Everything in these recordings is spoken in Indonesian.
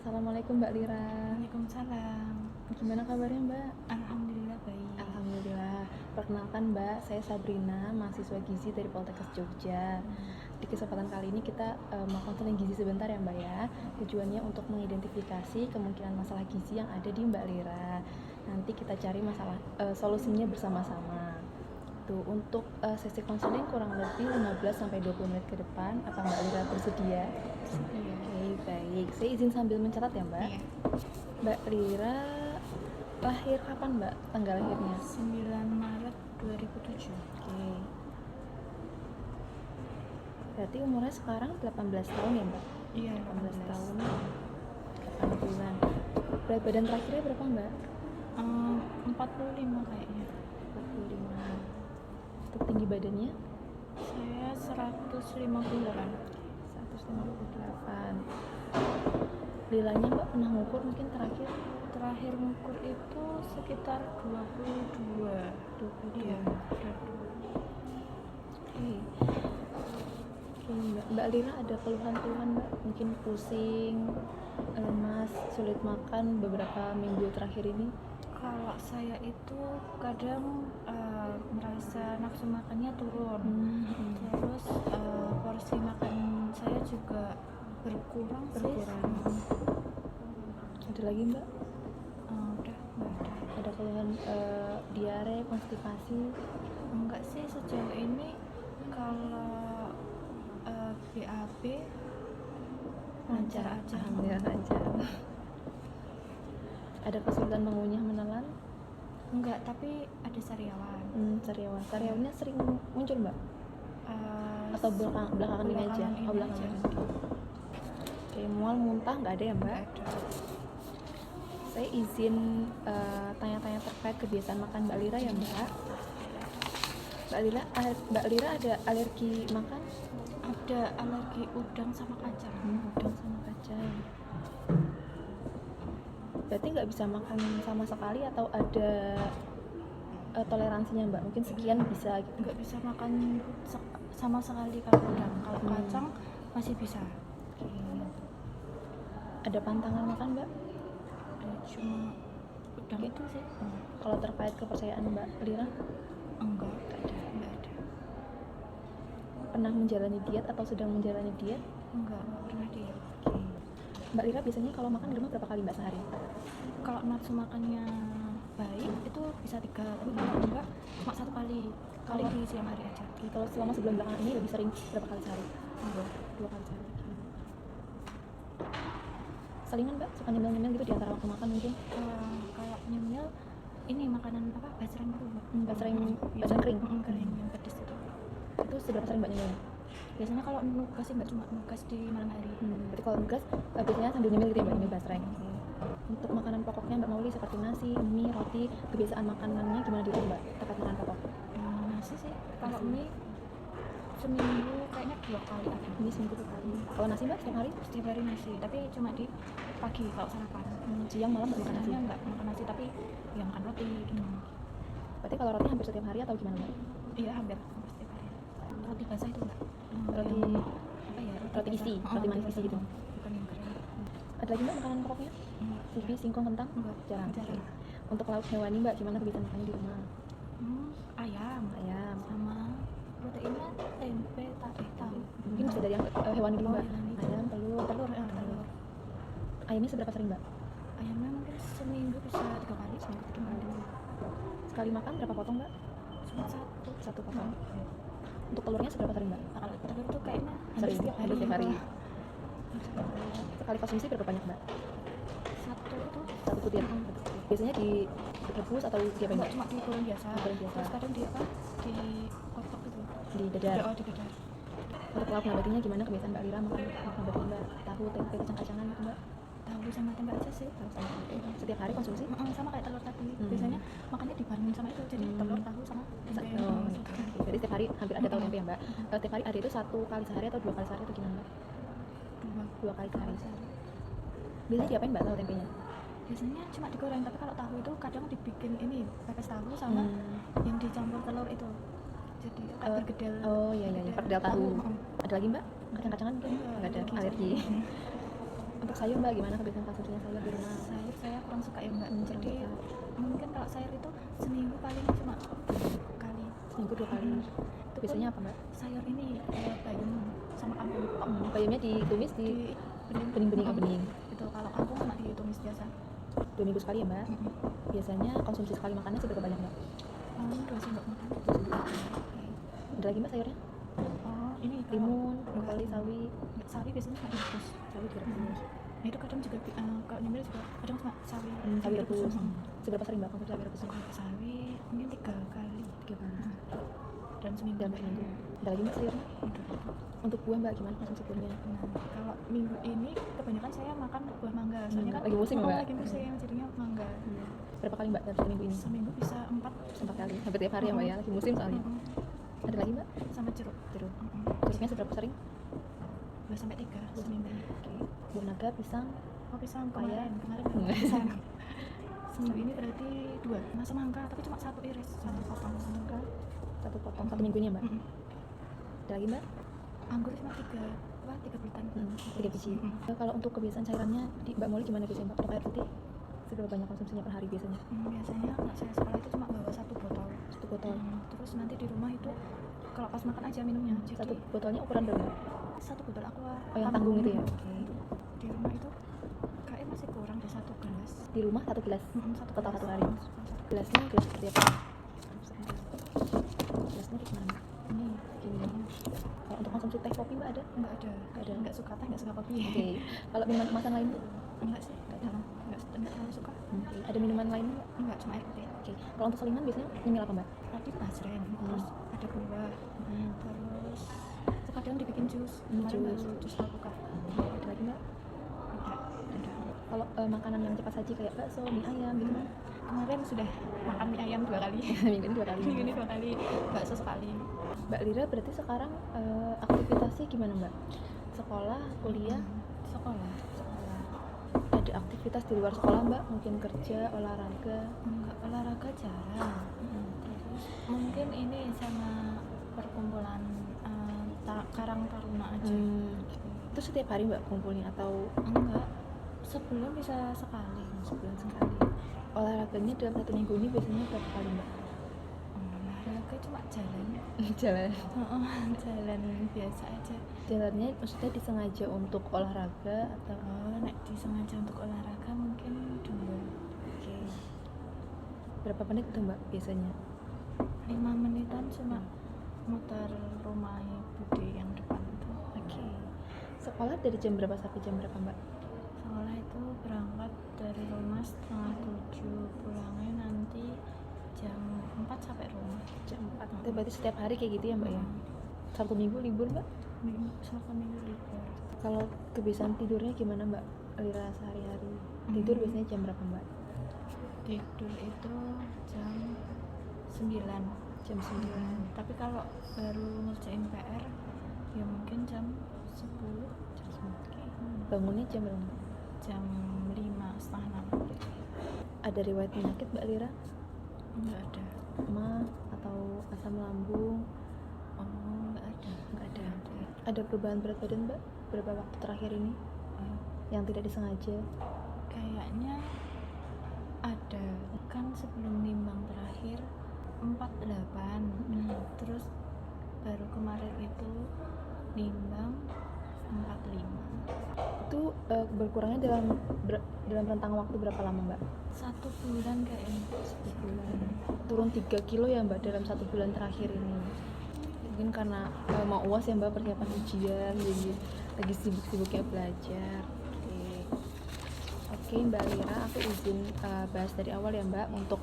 Assalamualaikum Mbak Lira. Waalaikumsalam. Gimana kabarnya Mbak? Alhamdulillah baik. Alhamdulillah. Perkenalkan Mbak, saya Sabrina, mahasiswa gizi dari Poltekkes Jogja. Di kesempatan kali ini kita mau konseling gizi sebentar ya Mbak ya. Tujuannya untuk mengidentifikasi kemungkinan masalah gizi yang ada di Mbak Lira. Nanti kita cari solusinya bersama-sama. Tuh, untuk sesi konseling kurang lebih 15-20 menit ke depan. Apa Mbak Lira bersedia? Iya. Oke, baik. Saya izin sambil mencatat ya Mbak. Iya. Mbak Lira lahir kapan Mbak? Tanggal lahirnya? 9 Maret 2007. Oke. Berarti umurnya sekarang 18 tahun ya Mbak? Iya, 18 tahun, 8 bulan. Berat badan terakhirnya berapa Mbak? 45 kayaknya. 45. Untuk tinggi badannya? Saya 150-an. 158. Lilanya Mbak pernah ngukur mungkin terakhir? Terakhir ngukur itu sekitar 22. 22. Iya, berat. Oke. Mbak Lira ada keluhan-keluhan Mbak? Mungkin pusing, lemas, sulit makan beberapa minggu terakhir ini? Kalau saya itu kadang merasa nafsu makannya turun. Terus porsi makan saya juga berkurang. Ada lagi Mbak? Udah nggak ada. Ada keluhan diare, konstipasi? Enggak sih, sejauh ini kalau BAB lancar aja. Alhamdulillah lancar. Ada kesulitan mengunyah, menelan? Enggak, tapi ada sariawan. Sariawannya sering muncul Mbak? Atau belakangan ini aja? Belakangan ini. Oke, mual, muntah nggak ada ya Mbak? Nggak ada. Saya izin tanya-tanya terkait kebiasaan makan Mbak Lira ya Mbak. Mbak Lira ada alergi makan? Ada alergi udang sama kacang. Udang sama kacang. Berarti nggak bisa makan sama sekali atau ada toleransinya Mbak? Mungkin sekian bisa gitu. Nggak bisa makan sama sekali kalau udang. Kalau kacang masih bisa. Oke. Ada pantangan makan Mbak? Cuma udang itu sih. Kalau terkait kepercayaan Mbak Lira? Enggak ada. Pernah menjalani diet atau sedang menjalani diet? Enggak pernah dia. Oke. Mbak Lira biasanya kalau makan di rumah berapa kali Mbak sehari? Kalau nafsu makannya baik itu bisa 3, tapi kalau enggak cuma 1 kali di siang hari aja. Oke. Kalau selama sebulan belakangan ini lebih sering berapa kali sehari? 2 kali sehari. Oke. Selingan Mbak? Suka nyemil-nyemil gitu di antara waktu makan mungkin? Kalau nyemil ini makanan apa? Basreng itu. Basreng kering? Kering yang pedes itu. Itu seberapa sering Mbak nyemil? Biasanya kalau nugas sih nggak cuma nugas di malam hari. Berarti kalau nugas biasanya sambil nyemil gitu ya Mbak, nyemil basreng. Untuk makanan pokoknya Mbak Mauli seperti nasi, mie, roti, kebiasaan makanannya gimana di rumah Mbak? Terkait makanan pokok? Nasi sih. Kalau mie seminggu kayaknya 2 kali ada. Mie seminggu 2 kali. Kalau nasi Mbak setiap hari? Setiap hari nasi, tapi cuma di pagi kalau sarapan. Siang malam nggak makan nasi? Biasanya nggak makan nasi, tapi ya makan roti gitu. Berarti kalau roti hampir setiap hari atau gimana Mbak? Iya, hampir setiap hari. Roti basah itu enggak? Roti apa ya? Roti isi, roti manis isi gitu. Bukan yang kering. Ada lagi Mbak makanan pokoknya? Ubi, singkong, kentang? Enggak. Jarang. Jarang. Untuk lauk hewani Mbak, gimana kebiasaan makannya di rumah? Ayam sama proteinnya tempe, tahu. Mungkin masih dari yang hewani dulu Mbak. Hewani. Ayam, telur. Ayamnya seberapa sering Mbak? Ayamnya mungkin seminggu bisa 3 kali. Sekali makan berapa potong Mbak? Cuma 1 potong. Untuk telurnya seberapa sering Mbak? Kalau telur tuh kayaknya Sering, hampir setiap hari. Iya. Sekali konsumsi berapa banyak Mbak? 1 butir. Biasanya direbus atau diapain enggak, Mbak? cuma digoreng biasa. Digoreng biasa. Terus kadang di apa? Di kotak gitu. Di dadar. Di dadar. Untuk lauk nabatinya gimana kebiasaan Mbak Lira makan lauk nabati Mbak? Tahu, tempe, kacang-kacangan gitu Mbak? Tahu sama tempe aja sih. Tahu sama tempe. Setiap hari konsumsi? Sama kayak telur tadi. Biasanya makannya dibarengin sama itu, jadi telur, tahu sama tempe. Jadi setiap hari hampir ada tahu tempe ya Mbak? Setiap hari ada itu 1 kali sehari atau 2 kali sehari atau gimana Mbak? 2 kali sehari. Biasanya diapain Mbak tahu tempenya? Biasanya cuma digoreng, tapi kalau tahu itu kadang dibikin ini pepes tahu sama yang dicampur telur itu. Jadi kayak bergedel. Oh iya, perkedel tahu. Ada lagi Mbak? Kacang-kacangan mungkin? Nggak ada, alergi. Untuk sayur mbak gimana kebiasaan konsumsinya sayur di rumah? Sayur saya kurang suka ya mbak, jadi Kurang mungkin kalau sayur itu seminggu paling cuma 2 kali. seminggu 2 kali. Itu Biasanya pun apa mbak? sayur ini bayam sama kangkung. Bayamnya ditumis di bening-bening. Bening. Itu kalau kangkung cuma ditumis biasa. 2 minggu sekali ya mbak. Biasanya konsumsi sekali makannya seberapa banyak mbak? 2 sendok makan. Ada lagi mbak sayurnya? Oh ini Timun, brokoli, sawi. Sawi biasanya cuma direbus. Sawi direbus. Nah itu kadang juga kalau nyemil juga kadang cuma sawi. Sawi rebus. Seberapa sering mbak konsumsi sawi rebus? Kalau sawi mungkin 3 kali. 3 kali. Dan seminggu. Dalam seminggu. Ada lagi mbak sayurnya? Untuk buah mbak gimana konsumsi buahnya? Nah, kalau minggu ini kebanyakan saya makan buah mangga. Soalnya kan lagi musim mbak? Lagi musim, jadinya mangga. Berapa kali mbak dalam seminggu ini? Seminggu bisa 4 kali. Hampir tiap hari ya mbak ya, lagi musim soalnya. Ada lagi mbak? Sama jeruk. Jeruknya seberapa sering? 2 sampai 3 seminggu. Oke. Buah naga, pisang. Oh pisang Paya. kemarin pisang. Seminggu ini berarti 2. Masa mangga tapi cuma 1 iris, 1 potong mangga. 1 potong 1 minggu ini ya mbak? Ada lagi mbak? Anggur cuma 3 bulatan. 3 biji. Kalau untuk kebiasaan cairannya di Mbak Molly gimana biasanya mbak? Untuk air putih seberapa banyak konsumsinya per hari biasanya? Biasanya anak saya sekolah itu cuma bawa 1 botol. 1 botol. Terus nanti di rumah itu kalau pas makan aja minumnya. Jadi 1 botolnya ukuran berapa? 1 botol aqua. Oh yang tanggung itu ya? Oke. Di rumah itu kayaknya masih kurang deh 1 gelas. Di rumah 1 gelas? Total 1 hari? Gelas. Gelasnya gelas seperti apa? Gelasnya di mana? Ini gini. Kalau untuk konsumsi teh kopi mbak ada? Enggak ada. Enggak suka teh, enggak suka kopi. Oke. Kalau minuman kemasan lain tuh? Enggak sih, enggak terlalu suka. Ada minuman lain mbak? Enggak, cuma air putih. Oke. Kalau untuk salinan biasanya nyemil apa mbak? Tadi basren, terus ada buah, terus kadang dibikin jus. Jus alpukat. Ada lagi mbak? Ada. Kalau makanan yang cepat saji kayak bakso, mie ayam gitu mbak? Kemarin sudah makan mie ayam 2 kali. Minggu ini 2 kali. Minggu ini 2 kali, bakso sekali. Mbak Lira berarti sekarang aktivitasnya gimana mbak? Sekolah, kuliah? Sekolah. Ada aktivitas di luar sekolah mbak? Mungkin kerja, olahraga? Enggak, olahraga jarang. Terus mungkin ini sama perkumpulan Karang Taruna aja. Itu setiap hari mbak kumpulnya atau? Enggak, sebulan bisa sekali. Sebulan sekali. Olahraganya dalam 1 minggu ini biasanya berapa kali mbak? Olahraga cuma jalan. Jalan. Jalan biasa aja. Jalannya maksudnya disengaja untuk olahraga atau? Nek disengaja untuk olahraga mungkin 2. Oke. Berapa menit tuh mbak biasanya? 5 menitan cuma muter rumah Bude yang depan itu. Oke. Sekolah dari jam berapa sampai jam berapa mbak? Sekolah itu berangkat dari rumah setengah 7, pulangnya nanti jam 4 sampai rumah. Jam 4. Itu berarti setiap hari kayak gitu ya mbak ya? Sabtu Minggu libur mbak? Sabtu Minggu libur. Kalau kebiasaan tidurnya gimana mbak Lira sehari-hari? Tidur biasanya jam berapa mbak? Tidur itu jam 9. Jam 9. Tapi kalau baru ngerjain PR ya mungkin jam 10. Jam 10. Bangunnya jam berapa? Jam 5, setengah 6. Ada riwayat penyakit mbak Lira? Enggak ada. Ma atau asam lambung? Enggak ada. Enggak ada. Ada perubahan berat badan mbak? Beberapa waktu terakhir ini? Yang tidak disengaja? Kayaknya ada. Kan sebelum nimbang terakhir 48. Terus baru kemarin itu nimbang 45. Itu berkurangnya dalam rentang waktu berapa lama mbak? 1 bulan kayaknya. 1 bulan. Turun 3 kilo ya mbak dalam 1 bulan terakhir ini. Mungkin karena mau UAS ya mbak, persiapan ujian, jadi lagi sibuk-sibuknya belajar. Oke mbak Lira, aku izin bahas dari awal ya mbak. Untuk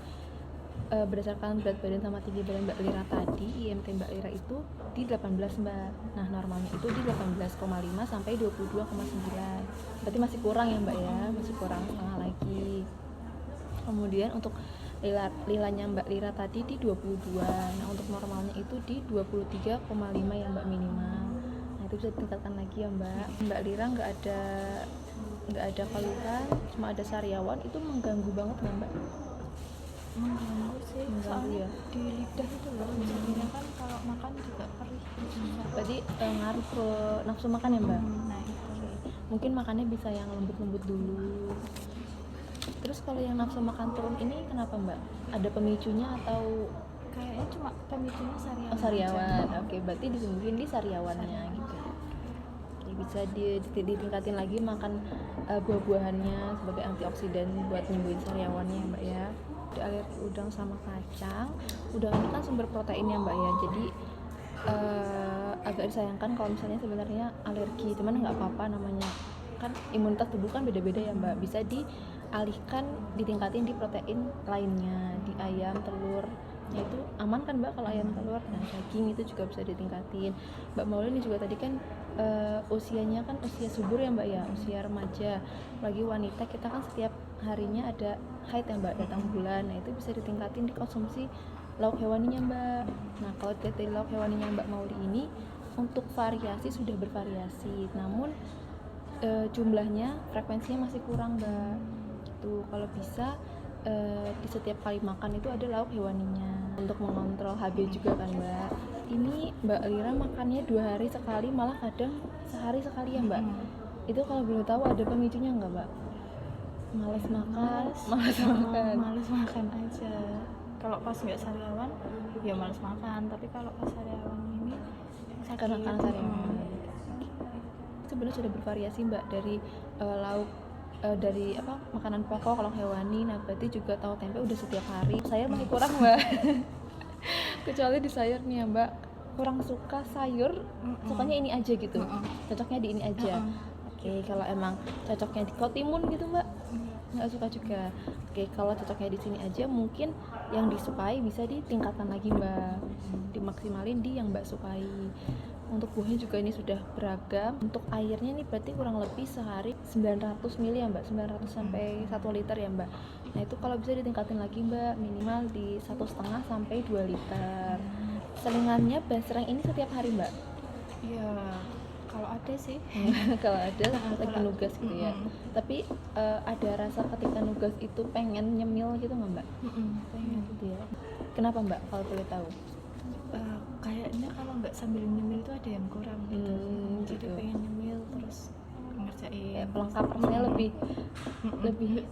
berdasarkan berat badan sama tinggi badan mbak Lira tadi, IMT mbak Lira itu di 18 mbak. Nah normalnya itu di 18,5 sampai 22,9. Berarti masih kurang ya mbak ya, masih kurang setengah lagi. Kemudian untuk lilanya mbak Lira tadi di 22. Nah untuk normalnya itu di 23,5 ya mbak minimal. Nah itu bisa ditingkatkan lagi ya mbak. Mbak Lira nggak ada keluhan, cuma ada sariawan. Itu mengganggu banget nggak mbak? Mengganggu sih, soalnya ya? di lidah itu loh. Jadinya kan kalau makan juga perih. Berarti ngaruh ke nafsu makan ya mbak? Nah itu. mungkin makannya bisa yang lembut-lembut dulu. Terus kalau yang nafsu makan turun ini kenapa mbak? Ada pemicunya atau Kayaknya cuma pemicunya sariawan. sariawan? Oke, berarti disembuhin di sariawannya gitu. Oke, bisa ditingkatin lagi makan buah-buahannya sebagai antioksidan buat nyembuhin sariawannya ya mbak ya. Ada alergi udang sama kacang. Udang ini kan sumber protein ya mbak ya, jadi agak disayangkan kalau misalnya sebenarnya alergi, cuman nggak apa-apa, namanya kan imunitas tubuh kan beda-beda ya mbak, bisa dialihkan, ditingkatin di protein lainnya, di ayam, telur, itu aman kan mbak kalau ayam, telur. Nah daging itu juga bisa ditingkatin. Mbak Maulin juga tadi kan usianya kan usia subur ya mbak ya, usia remaja, apalagi wanita, kita kan setiap harinya ada haid ya mbak, datang bulan. Nah itu bisa ditingkatin dikonsumsi lauk hewaninya mbak. Nah kalau dari lauk hewaninya mbak Mauli ini untuk variasi sudah bervariasi, namun jumlahnya, frekuensinya masih kurang mbak gitu. Kalau bisa di setiap kali makan itu ada lauk hewaninya untuk mengontrol HB juga kan mbak. Ini mbak Lira makannya 2 hari sekali, malah kadang sehari sekali ya mbak. Itu kalau boleh tahu ada pemicunya nggak mbak? Males makan, Males makan aja. Kalau pas nggak sariawan ya males makan, tapi kalau pas sariawan ini sakit. Karena sariawan. Sebenarnya sudah bervariasi mbak, dari lauk dari makanan pokok, lauk hewani. Nah berarti juga tahu tempe udah setiap hari. Sayur masih kurang mbak. Kecuali di sayur nih ya mbak, kurang suka sayur, sukanya ini aja gitu, cocoknya di ini aja. Oke, kalau emang cocoknya di kotimun gitu mbak, nggak suka juga. Oke, kalau cocoknya di sini aja, mungkin yang disukai bisa ditingkatkan lagi mbak, dimaksimalin di yang mbak sukai. Untuk buahnya juga ini sudah beragam. Untuk airnya nih berarti kurang lebih sehari 900 ml ya mbak, 900 sampai 1 liter ya mbak. Nah itu kalau bisa ditingkatin lagi mbak, minimal di 1,5 sampai 2 liter. Selingannya basreng ini setiap hari mbak? Iya, kalau ada sih. Kalau ada lagi nugas gitu ya. Tapi ada rasa ketika nugas itu pengen nyemil gitu nggak mbak? Pengen Gitu ya. Kenapa mbak kalau boleh tahu? Kayaknya kalau nggak sambil nyemil itu ada yang kurang gitu. Jadi gitu. pengen nyemil terus ngerjain Pelengkap rasanya lebih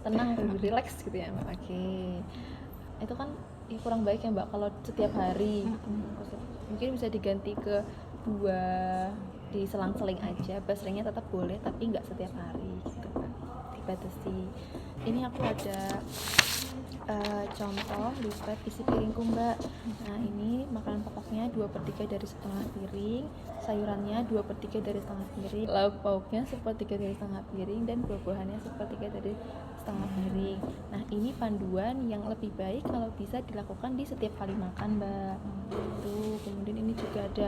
tenang, lebih rileks gitu ya mbak. Oke. Itu kan kurang baik ya mbak kalau setiap hari. Mungkin bisa diganti ke buah, diselang-seling aja. Basrengnya tetap boleh tapi nggak setiap hari gitu mbak, dibatasi. Ini aku ada contoh lipat isi piringku mbak. Nah ini makanan pokoknya 2/3 dari setengah piring, sayurannya 2/3 dari setengah piring, lauk pauknya 1/3 dari setengah piring, dan buah-buahannya 1/3 dari setengah piring. Nah ini panduan yang lebih baik kalau bisa dilakukan di setiap kali makan mbak. Tuh, kemudian ini juga ada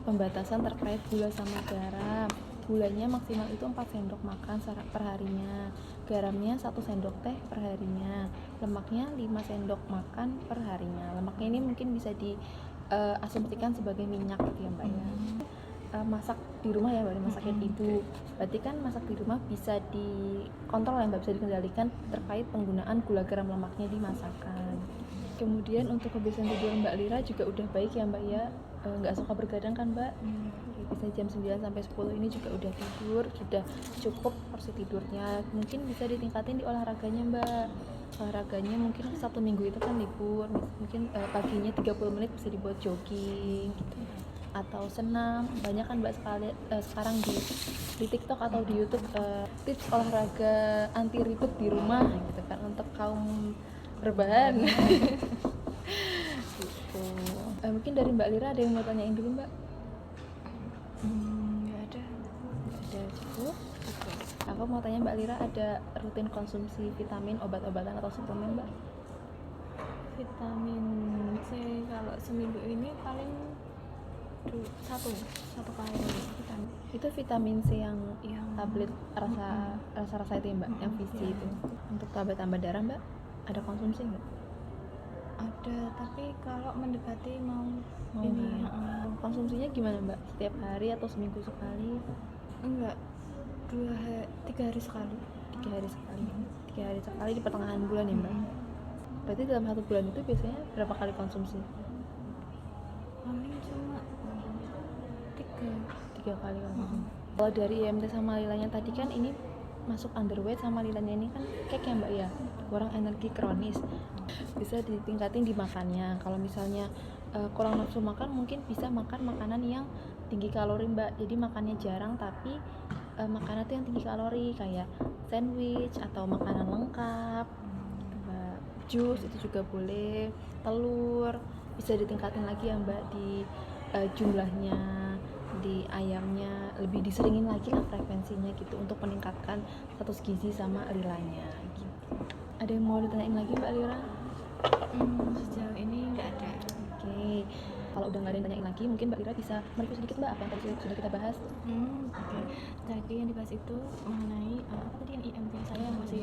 pembatasan terkait gula sama garam. Gulanya maksimal itu 4 sendok makan per harinya, garamnya 1 sendok teh per harinya, lemaknya 5 sendok makan per harinya. Lemaknya ini mungkin bisa diasumsikan sebagai minyak gitu ya mbak ya. Masak di rumah ya mbak, dimasakin ibu, berarti kan masak di rumah bisa dikontrol ya mbak, bisa dikendalikan terkait penggunaan gula garam lemaknya di masakan. Kemudian untuk kebiasaan tidur mbak Lira juga udah baik ya mbak ya, nggak suka bergadang kan mbak. Bisa jam 9 sampai 10 ini juga udah tidur, sudah cukup porsi tidurnya. Mungkin bisa ditingkatin di olahraganya mbak. Olahraganya mungkin Sabtu Minggu itu kan libur, mungkin paginya 30 menit bisa dibuat jogging gitu, atau senam. Banyak kan mbak sekarang di TikTok atau di YouTube tips olahraga anti ribet di rumah gitu kan, untuk kaum rebahan. Gitu. Mungkin dari mbak Lira ada yang mau tanyain dulu mbak? Nggak ada. Cukup. Aku mau tanya mbak Lira, ada rutin konsumsi vitamin, obat-obatan atau suplemen mbak? Vitamin C kalau seminggu ini paling satu kali vitamin. Itu vitamin C yang tablet rasa itu ya mbak, yang visi itu. Untuk tambah darah mbak, ada konsumsi nggak? Ada, tapi kalau mendekati mau ini konsumsinya gimana mbak? Setiap hari atau seminggu sekali? Enggak, 3 hari sekali. 3 hari sekali. 3 hari sekali di pertengahan bulan ya mbak. Berarti dalam 1 bulan itu biasanya berapa kali konsumsi? Paling cuma 3 kali konsumsi. Kalau dari IMT sama Lilanya tadi kan ini masuk underweight, sama Lilanya ini kan cake ya Mbak ya, kurang energi kronis, bisa ditingkatin di makannya. Kalau misalnya kurang nafsu makan, mungkin bisa makan makanan yang tinggi kalori Mbak, jadi makannya jarang tapi makanan tuh yang tinggi kalori kayak sandwich atau makanan lengkap gitu Mbak. Jus itu juga boleh, telur bisa ditingkatin lagi ya Mbak di jumlahnya, di ayamnya lebih diseringin lagi lah frekuensinya gitu untuk meningkatkan status gizi sama Lilanya gitu. Ada yang mau ditanyain lagi Mbak Lira? Sejauh ini nggak ada. Oke, kalau udah nggak ada yang tanyain lagi, mungkin Mbak Lira bisa mereview sedikit Mbak apa yang tadi sudah kita bahas. Oke. Jadi yang dibahas itu mengenai apa tadi yang IMT saya yang masih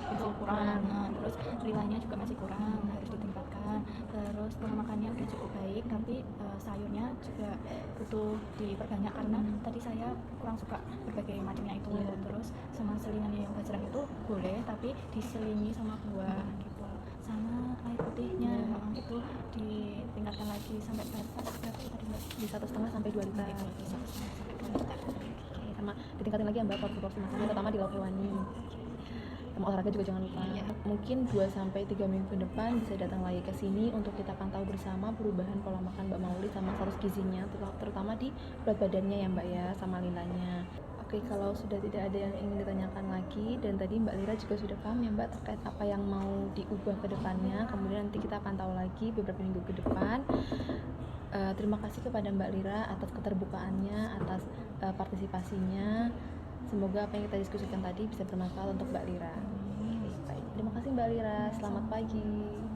itu kurang. Terus Lilanya juga masih kurang, harus ditingkatkan. Terus pola makannya udah cukup baik, tapi sayurnya juga butuh diperbanyak karena tadi saya kurang suka berbagai macamnya itu. Terus sama selingannya yang gajaran itu boleh, tapi diselingi sama buah gitu. Sama air putihnya itu ditingkatkan lagi sampai berapa tadi Mbak? Di 1,5 sampai 2 liter. Oke, sama ditingkatin lagi ya Mbak porsi makannya, terutama di lauk hewani. Sama olahraga juga jangan lupa. Mungkin 2 sampai 3 minggu ke depan bisa datang lagi ke sini untuk kita pantau bersama perubahan pola makan Mbak Mauli sama status gizinya, terutama di berat badannya ya Mbak ya, sama Lilanya. Oke, kalau sudah tidak ada yang ingin ditanyakan lagi, dan tadi Mbak Lira juga sudah paham ya Mbak terkait apa yang mau diubah ke depannya, kemudian nanti kita pantau lagi beberapa minggu ke depan. Terima kasih kepada Mbak Lira atas keterbukaannya, atas partisipasinya. Semoga apa yang kita diskusikan tadi bisa bermanfaat untuk Mbak Lira. Baik, terima kasih Mbak Lira. Selamat pagi.